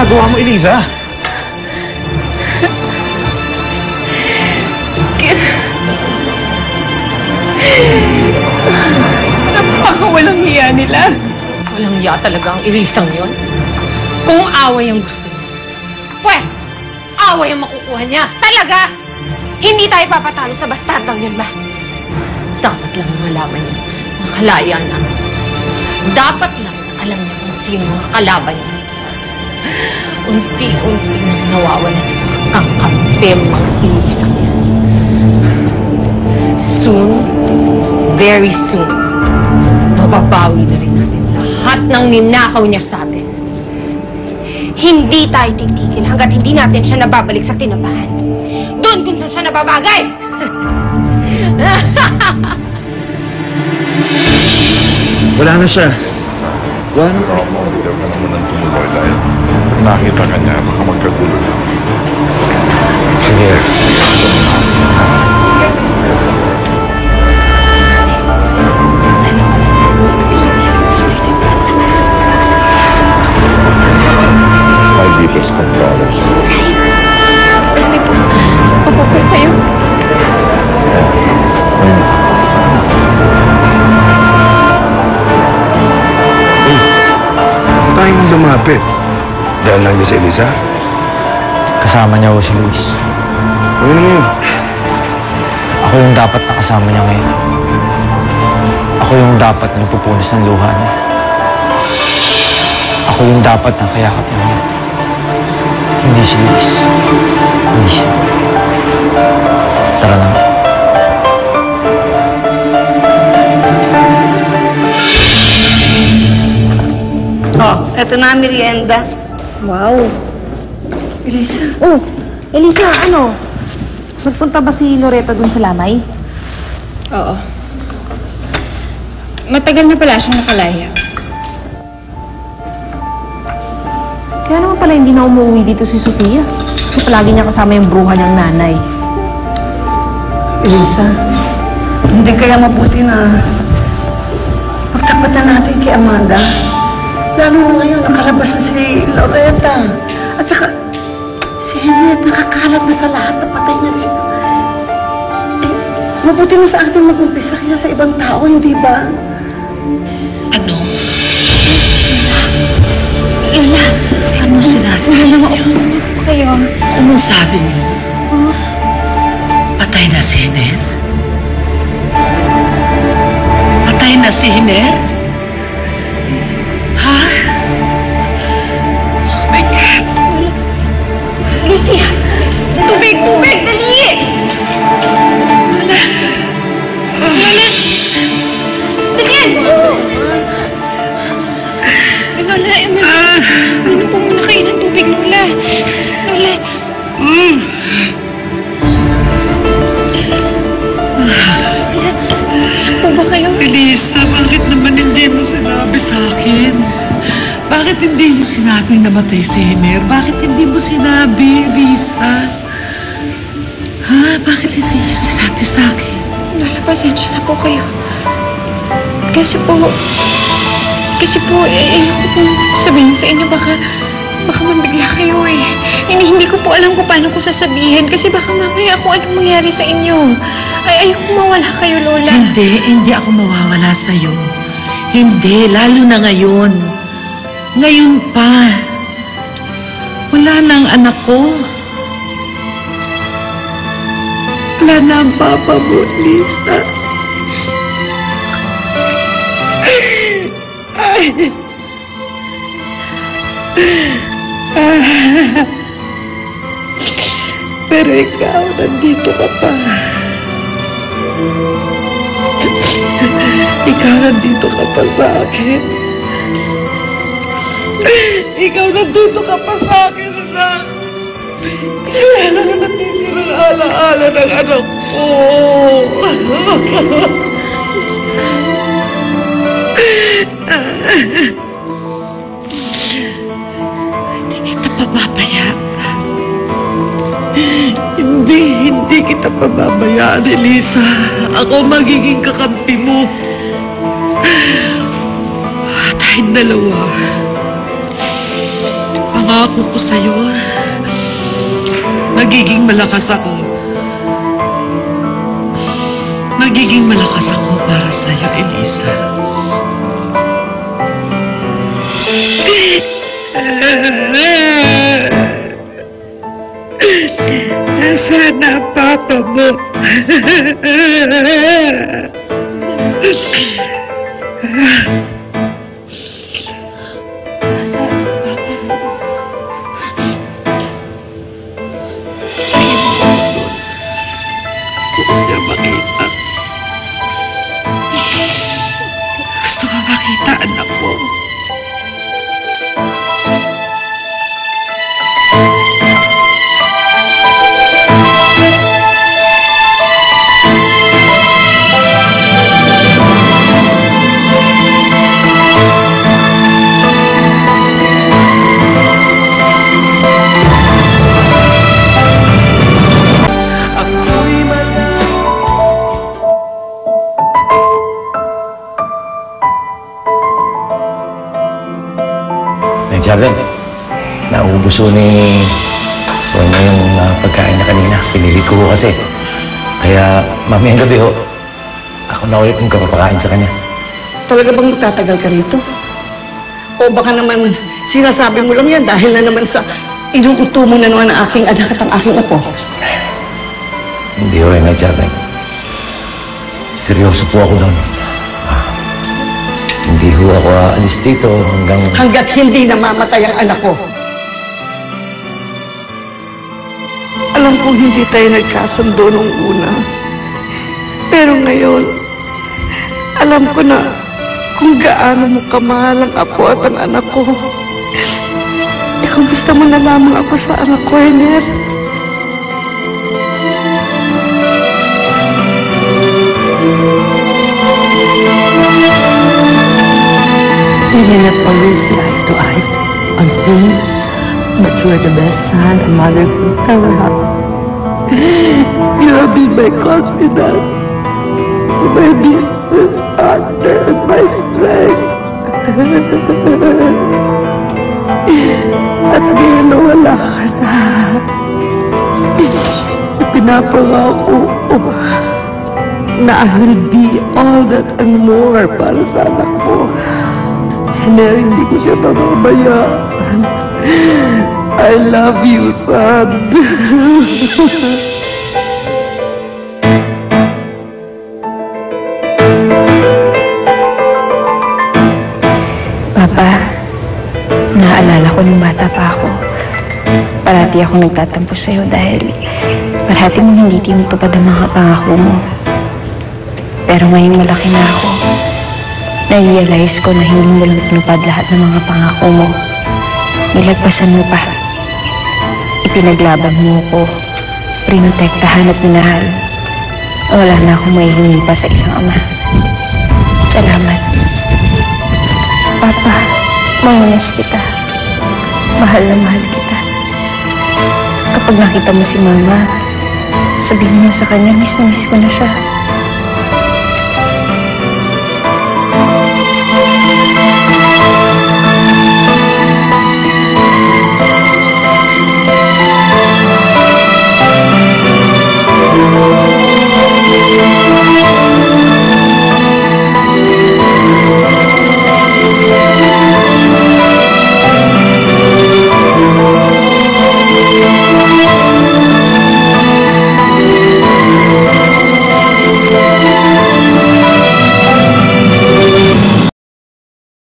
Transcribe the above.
ginagawa mo, Eliza? Napakawalang hiya nila. Walang hiya talaga ang irisang yon. Kung away ang gusto niya, pwes, away ang makukuha niya. Talaga! Hindi tayo papatalo sa bastardang yun, ma. Dapat lang malaman niya ang kalaya na. Dapat lang alam niya kung sino mga kalaban niya. Unti-unti nang nawawalan ang kampi mga irisang yan. Soon, very soon, mababawi na rin natin lahat ng ninakaw niya sa atin. Hindi tayo titigil hanggat hindi natin siya nababalik sa tinabahan. Doon kung saan siya nababagay! Wala na siya. Wala na Baka maulaw ka naman ng tumuloy dahil nakita ka niya, baka magkagulo lang. Sige. My deepest condolences. Marami po. Opo po kayo. Tayo mong lumapit. Dahil lang din si Eliza. Kasama niya ho si Luis. Ano na ngayon? Ako yung dapat nakasama niya ngayon. Ako yung dapat na nagpupunas ng luha niya. Ako yung dapat na kayakap niya. Hindi si Luis. Hindi siya. Tara na. Oh, eto na ang merienda. Wow. Elisa. Oh, Elisa, ano? Nagpunta ba si Loretta dun sa lamay? Oo. Matagal na pala siyang nakalaya. Kaya naman pala hindi na umuwi dito si Sofia. Kasi palagi niya kasama yung bruha niyang nanay. Elisa, hindi kaya mabuti na magtapatan natin kay Amanda. Lalo na ngayon, nakalabas na si Loretta. At saka, si Henry nakakalat na sa lahat na patay na siya. Eh, mabuti na sa atin mag-umpisa kaya sa ibang tao, hindi ba? Ano? Lola, Ano sinasabi Lola, niyo? maupo na po kayo. Anong sabi niyo? Patay na si Hiner? Patay na si Hiner? Ha? Oh my God! Lucia! Tubig! Tubig! Dali! Lola! Dali! Lola, ano po muna kayo ng tubig, Lola? Lola! Po ba kayo? Elisa, bakit naman hindi mo sinabi sa akin? Bakit hindi mo sinabing namatay si Hiner? Bakit hindi mo sinabi, Elisa? Ha? Bakit hindi niyo sinabi sa akin? Lola, pasensya na po kayo. Kasi po, ayoko po sabihin sa inyo, baka mabigla kayo eh. Hindi ko po alam kung paano ko sasabihin kasi baka mamaya kung anong mangyari sa inyo. Ay, ayoko mawala kayo, Lola. Hindi ako mawawala sa'yo. Hindi, lalo na ngayon. Ngayon pa. Wala na ang anak ko. Wala na ang papa mo, Lisa. Pero ikaw, nandito ka pa. Ikaw, nandito ka pa sa akin. Ikaw, nandito ka pa sa akin, anak. Kaya lang natitirang alaala ng anak ko. Hindi kita pababayaan. Hindi kita pababayaan, Elisa. Ako magiging kakampi mo. Tayong dalawa. Ang Ipinapangako ko sa'yo, magiging malakas ako. Magiging malakas ako para sa'yo, Elisa. Nasaan na ang papa mo? Siya makita. Gusto ko makita anak mo. Jarden, naubos ko ni Sonia yung pagkain na kanina. Pinili ko kasi. Kaya mamayang gabi ho, ako na ulit yung kapapakain sa kanya. Talaga bang magtatagal ka rito? O baka naman sinasabi mo lang yan dahil na naman sa inuuto mo na naman ang aking anak at ang aking apo? Hindi ho, Jarden. Seryoso po ako doon. Hindi ho ako aalis dito hanggat hindi namamatay ang anak ko. Alam kong hindi tayo nagkasundo nung una. Pero ngayon, alam ko na kung gaano mo kamahal ang apo at ang anak ko. Kumusta mo na lamang ako sa anak ko, Hener? We may not always see eye to eye on things, but you are the best son a mother could ever have. You have been my confidant, my business partner, and my strength. At ngayon na wala ka na, ipinapangako ko na I will be all that and more para sa anak mo. Hener, hindi ko siya pababayaan. I love you, son. Papa, naaalala ko nung bata pa ako. Parati ako nagtatampo sa'yo dahil parati mong hindi tinutupad ang mga pangako mo. Pero ngayong malaki na ako, na-realize ko na hindi mo lang tinupad lahat ng mga pangako mo. Nilagpasan mo pa. Ipinaglaban mo ko. Prinotektahan at minahal. Wala na akong maihingi pa sa isang ama. Salamat. Papa, mangunas kita. Mahal na mahal kita. Kapag nakita mo si Mama, sabihin mo sa kanya, miss na miss ko na siya.